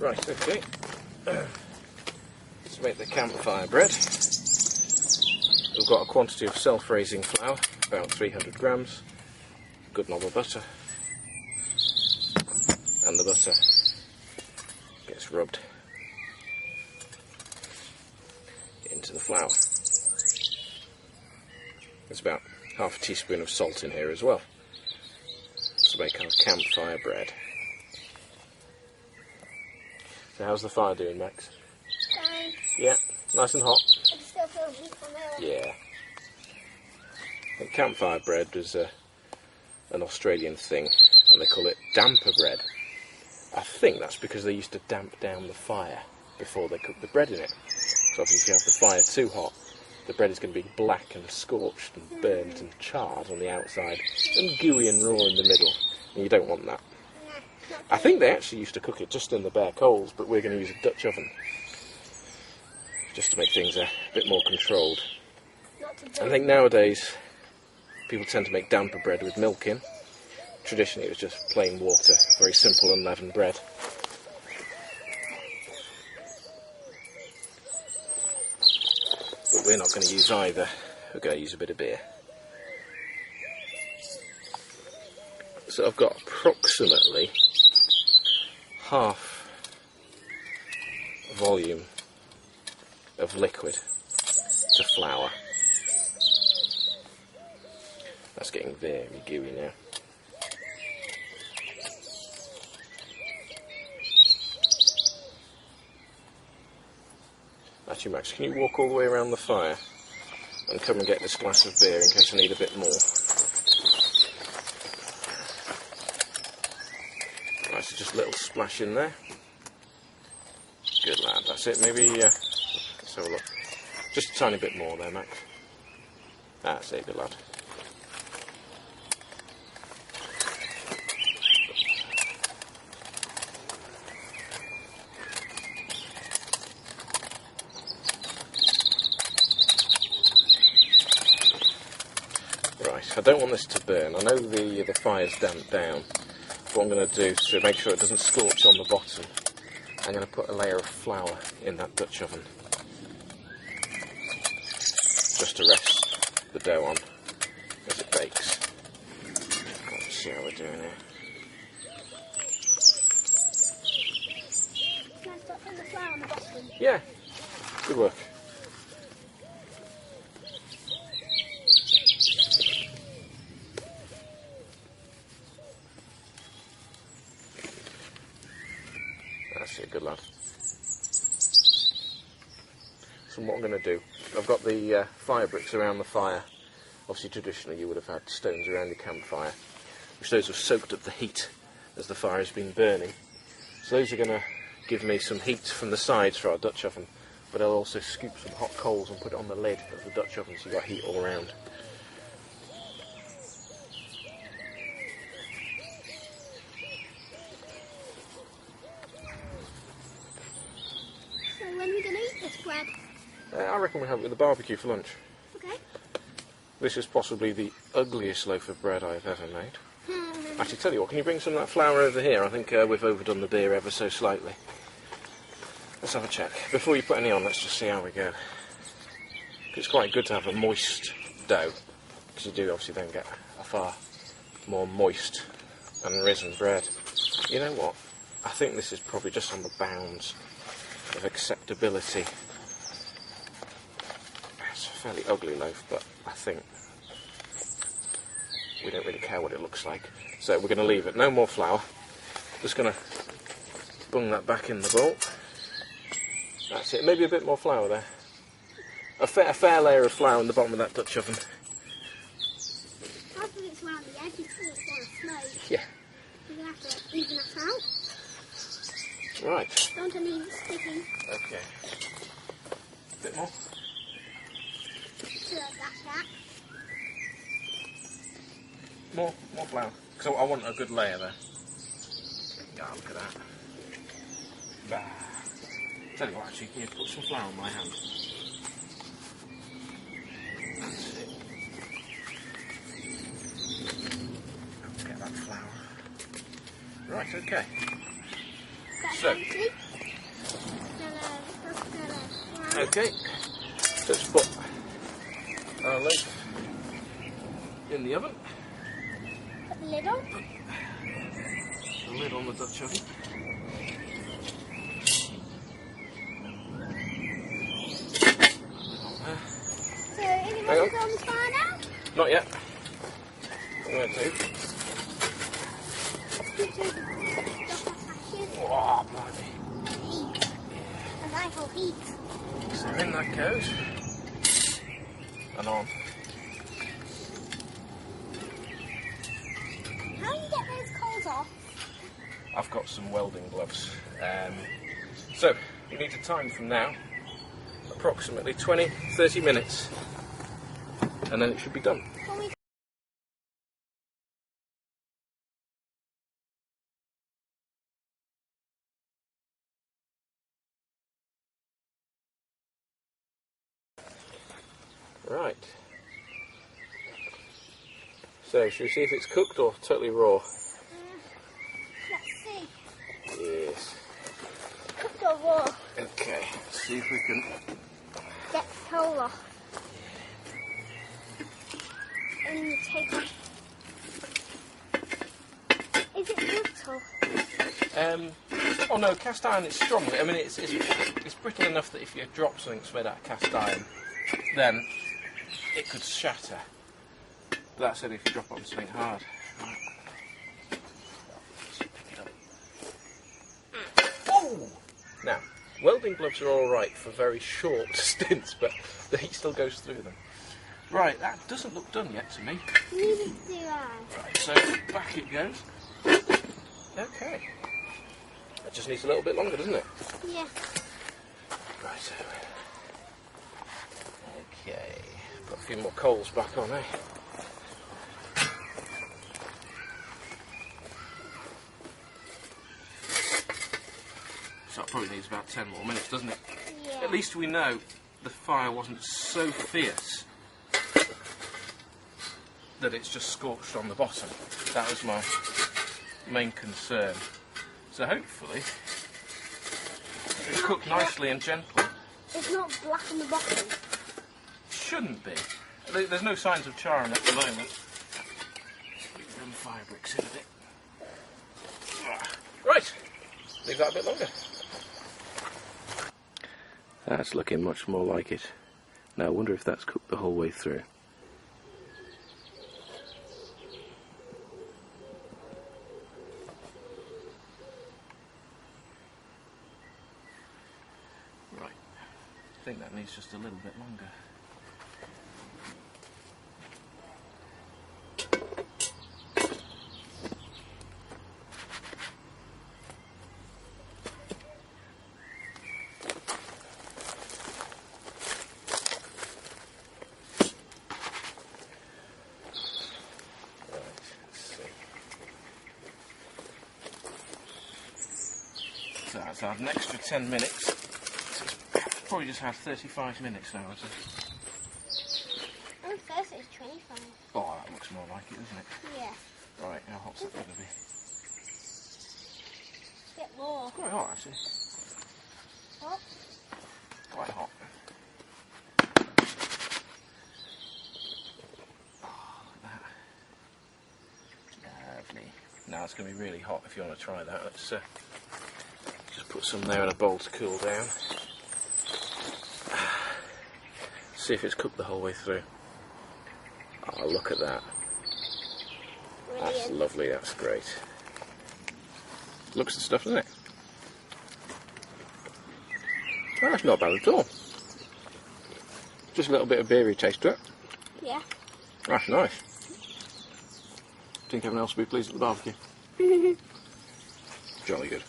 Right, okay. Let's make the campfire bread. We've got a quantity of self-raising flour, about 300 grams, good knob of butter, and the butter gets rubbed into the flour. There's about half a teaspoon of salt in here as well to make our campfire bread. So how's the fire doing, Max? Fine. Yeah, nice and hot. I can still feel heat from there. Yeah. I think campfire bread was an Australian thing, and they call it damper bread. I think that's because they used to damp down the fire before they cooked the bread in it. So obviously if you have the fire too hot, the bread is going to be black and scorched and burnt and charred on the outside and gooey and raw in the middle, and you don't want that. I think they actually used to cook it just in the bare coals, but we're going to use a Dutch oven just to make things a bit more controlled. I think nowadays people tend to make damper bread with milk in. Traditionally it was just plain water, very simple unleavened bread. But we're not going to use either, we're going to use a bit of beer. So I've got approximately half volume of liquid to flour. That's getting very gooey now. Actually, Max, can you walk all the way around the fire and come and get this glass of beer in case I need a bit more? Right, so just a little splash in there. Good lad, that's it. Maybe, let's have a look. Just a tiny bit more there, Max. That's it, good lad. Right, I don't want this to burn. I know the fire's damped down. What I'm going to do to make sure it doesn't scorch on the bottom, I'm going to put a layer of flour in that Dutch oven just to rest the dough on as it bakes. Let's see how we're doing here. Can I start putting the flour on the bottom? Yeah, good work. That's it, good lad. So what I'm going to do, I've got the fire bricks around the fire. Obviously traditionally you would have had stones around your campfire, which those have soaked up the heat as the fire has been burning. So those are going to give me some heat from the sides for our Dutch oven, but I'll also scoop some hot coals and put it on the lid of the Dutch oven so you've got heat all around. So when are we going to eat this bread? I reckon we'll have it with a barbecue for lunch. Okay. This is possibly the ugliest loaf of bread I've ever made. Actually, tell you what, can you bring some of that flour over here? I think we've overdone the beer ever so slightly. Let's have a check. Before you put any on, let's just see how we go. It's quite good to have a moist dough, because you do obviously then get a far more moist and risen bread. You know what? I think this is probably just on the bounds of acceptability. It's a fairly ugly loaf, but I think we don't really care what it looks like. So we're going to leave it. No more flour. Just going to bung that back in the bowl. That's it. Maybe a bit more flour there. A fair layer of flour in the bottom of that Dutch oven. I think it's around the edges so it's going to smoke. Yeah. We're going to have to even that out. Right. Don't want to leave it sticking. Okay. A bit more. So that's that. More flour. Because I want a good layer there. Yeah, look at that. Bah. Tell you what, actually, can you put some flour on my hand? That's it. Let's get that flour. Right, okay. So, okay, let's put our loaf in the oven. Put the lid on. The lid on the Dutch oven. So, anyone on the fire now? Not yet. I'm going to. Oh, bloody. Heat. A nice little heat. So in that goes. And on. How do you get those coals off? I've got some welding gloves. So, we need to time from now approximately 20-30 minutes. And then it should be done. Right. So, should we see if it's cooked or totally raw? Let's see. Yes. Cooked or raw? Okay, let's see if we can. Get the coal off. And you take off. Is it brittle? Oh no, cast iron is strong. I mean, it's brittle enough that if you drop something that's made out of cast iron, then it could shatter. But that's only if you drop it on something hard. Right. Pick it up. Oh! Now, welding gloves are alright for very short stints, but the heat still goes through them. Right, that doesn't look done yet to me. Neither do I. Right, so back it goes. Okay. That just needs a little bit longer, doesn't it? Yeah. Right, so. Okay. Got a few more coals back on, eh? So it probably needs about 10 more minutes, doesn't it? Yeah. At least we know the fire wasn't so fierce that it's just scorched on the bottom. That was my main concern. So hopefully it's cooked nicely and gently. It's not black on the bottom. Shouldn't be. There's no signs of charring at the moment. Put them fire bricks in a bit. Right, leave that a bit longer. That's looking much more like it. Now I wonder if that's cooked the whole way through. Right, I think that needs just a little bit longer. So that's had an extra 10 minutes. So it's probably just had 35 minutes now, is it? Oh, first it's 25. Oh, that looks more like it, doesn't it? Yeah. Right, how hot's that going to be? A bit more. It's quite hot, actually. What? Quite hot. Oh, look at that. Lovely. Now it's going to be really hot if you want to try that. Let's just put some there in a bowl to cool down. See if it's cooked the whole way through. Oh, look at that. Brilliant. That's lovely, that's great. Looks the stuff, doesn't it? Well, that's not bad at all. Just a little bit of beery taste to it. Yeah. That's nice. Think everyone else will be pleased at the barbecue. Jolly good.